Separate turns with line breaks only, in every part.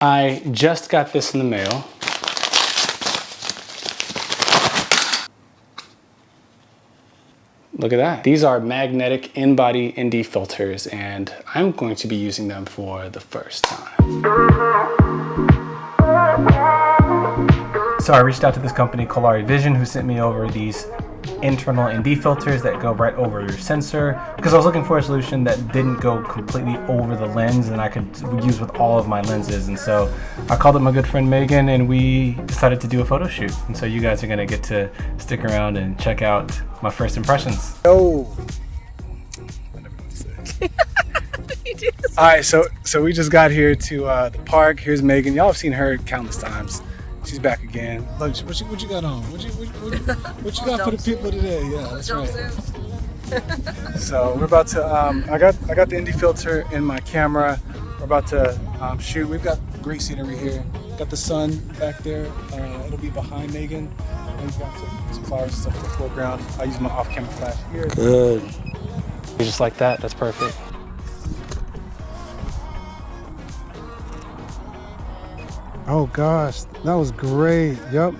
I just got this in the mail. Look at that. These are magnetic in-body ND filters, and I'm going to be using them for the first time. So I reached out to this company, Kolari Vision, who sent me over these internal ND filters that go right over your sensor, because I was looking for a solution that didn't go completely over the lens and I could use with all of my lenses. And so I called up my good friend Megan and we decided to do a photo shoot. And so you guys are gonna get to stick around and check out my first impressions.
Oh. All right, so we just got here to the park. Here's Megan. Y'all have seen her countless times. She's back again. Look, what you got on? What you got for the people today? Yeah, that's right. So we're about to. I got the ND filter in my camera. We're about to shoot. We've got great scenery here. Got the sun back there. It'll be behind Megan. And we've got some flowers and stuff in the foreground. I use my off-camera flash here.
Good. Just like that. That's perfect.
Oh gosh, that was great. Yep.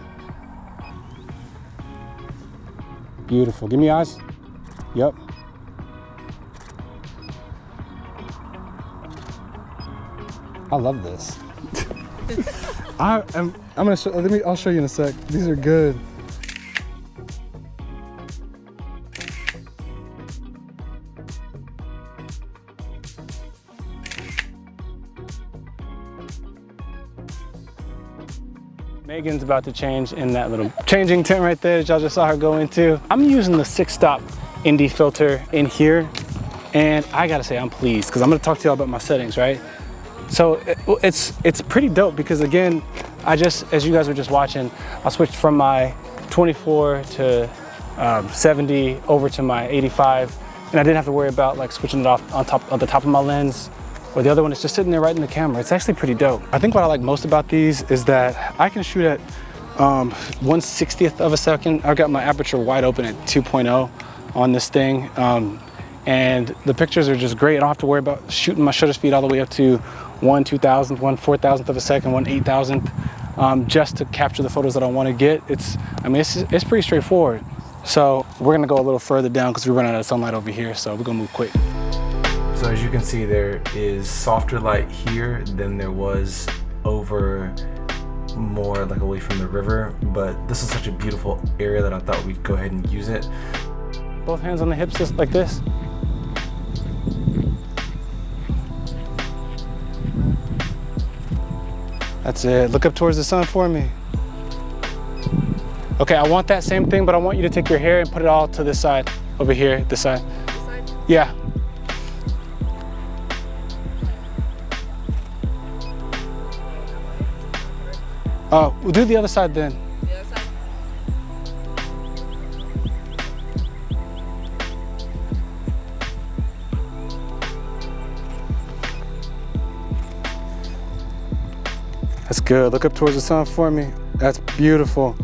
Beautiful. Give me eyes. Yep. I love this. I'm gonna show. I'll show you in a sec. These are good. Megan's about to change in that little changing tent right there that y'all just saw her go into. I'm using the 6-stop ND filter in here, and I gotta say I'm pleased because I'm gonna talk to y'all about my settings, right? So it's pretty dope because again, as you guys were just watching, I switched from my 24 to 70 over to my 85, and I didn't have to worry about like switching it off on the top of my lens. Or the other one is just sitting there right in the camera. It's actually pretty dope. I think what I like most about these is that I can shoot at 1/60th of a second. I've got my aperture wide open at 2.0 on this thing. And the pictures are just great. I don't have to worry about shooting my shutter speed all the way up to 1/2000th, 1/4000th of a second, 1/8000th, just to capture the photos that I want to get. It's pretty straightforward. So we're gonna go a little further down because we're running out of sunlight over here. So we're gonna move quick. So as you can see, there is softer light here than there was over more like away from the river, but this is such a beautiful area that I thought we'd go ahead and use it. Both hands on the hips just like this. That's it. Look up towards the sun for me. Okay, I want that same thing, but I want you to take your hair and put it all to this side, over here, this side. This side? Yeah. We'll do the other side then.
The other side?
That's good. Look up towards the sun for me. That's beautiful.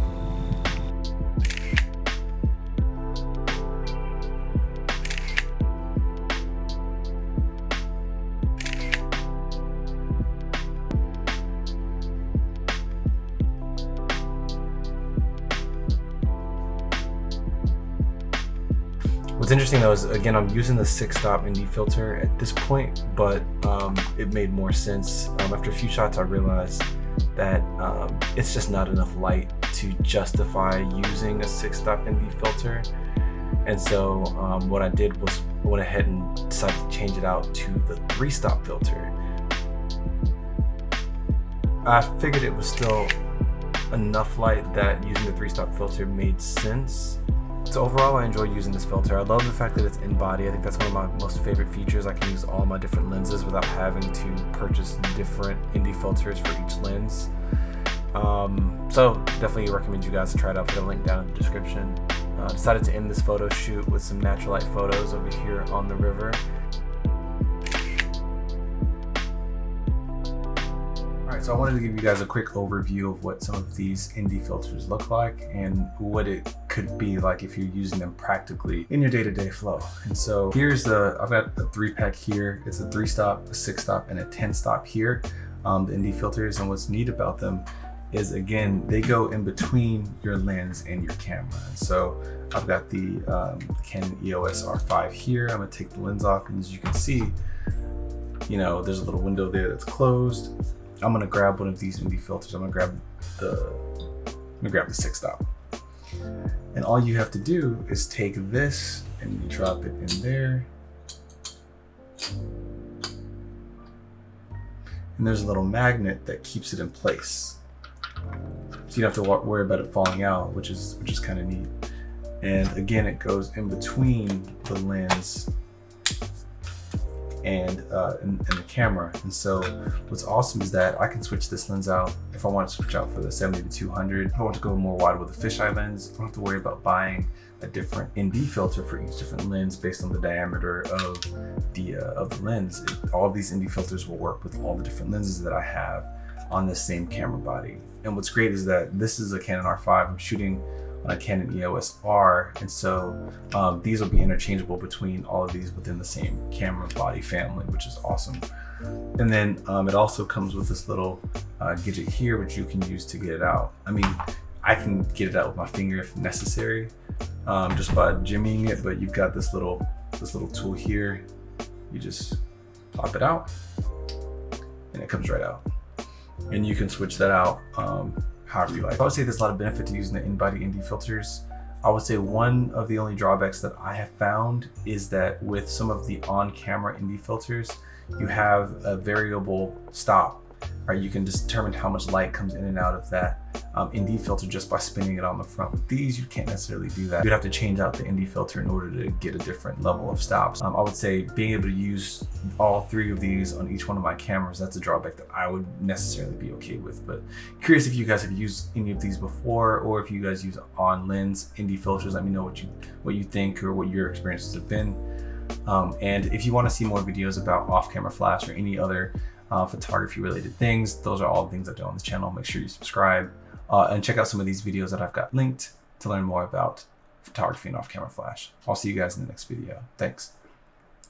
What's interesting though is, again, I'm using the 6-stop ND filter at this point, but it made more sense. After a few shots, I realized that it's just not enough light to justify using a 6-stop ND filter. And so what I did was I went ahead and decided to change it out to the 3-stop filter. I figured it was still enough light that using the 3-stop filter made sense. So overall, I enjoy using this filter. I love the fact that it's in body. I think that's one of my most favorite features. I can use all my different lenses without having to purchase different ND filters for each lens. So definitely recommend you guys try it out. Put a link down in the description. Decided to end this photo shoot with some natural light photos over here on the river. Alright, so I wanted to give you guys a quick overview of what some of these ND filters look like and what it could be like if you're using them practically in your day-to-day flow. And so here's I've got a 3-pack here. It's a 3-stop, a 6-stop, and a 10-stop here. the ND filters. And what's neat about them is, again, they go in between your lens and your camera. And so I've got the Canon EOS R5 here. I'm gonna take the lens off, and as you can see, you know, there's a little window there that's closed. I'm gonna grab one of these ND filters. I'm gonna grab the 6-stop. And all you have to do is take this and you drop it in there. And there's a little magnet that keeps it in place. So you don't have to worry about it falling out, which is kind of neat. And again, it goes in between the lens and the camera. And so what's awesome is that I can switch this lens out if I want to switch out for the 70-200. If I want to go more wide with a fisheye lens, I don't have to worry about buying a different ND filter for each different lens based on the diameter of the lens. All of these ND filters will work with all the different lenses that I have on this same camera body. And what's great is that this is a Canon R5. I'm shooting on a Canon EOS R, and so these will be interchangeable between all of these within the same camera body family, which is awesome. And then it also comes with this little gadget here, which you can use to get it out. I mean, I can get it out with my finger if necessary, just by jimmying it, but you've got this little tool here. You just pop it out and it comes right out. And you can switch that out however you like. I would say there's a lot of benefit to using the in-body ND filters. I would say one of the only drawbacks that I have found is that with some of the on-camera ND filters, you have a variable stop, right? You can determine how much light comes in and out of that ND filter just by spinning it on the front. With these, you can't necessarily do that. You'd have to change out the ND filter in order to get a different level of stops. I would say being able to use all 3 of these on each one of my cameras, that's a drawback that I would necessarily be okay with. But curious if you guys have used any of these before, or if you guys use on lens ND filters. Let me know what you think or what your experiences have been. And if you want to see more videos about off-camera flash or any other photography related things, those are all the things I do on this channel. Make sure you subscribe and check out some of these videos that I've got linked to learn more about photography and off-camera flash. I'll see you guys in the next video. Thanks.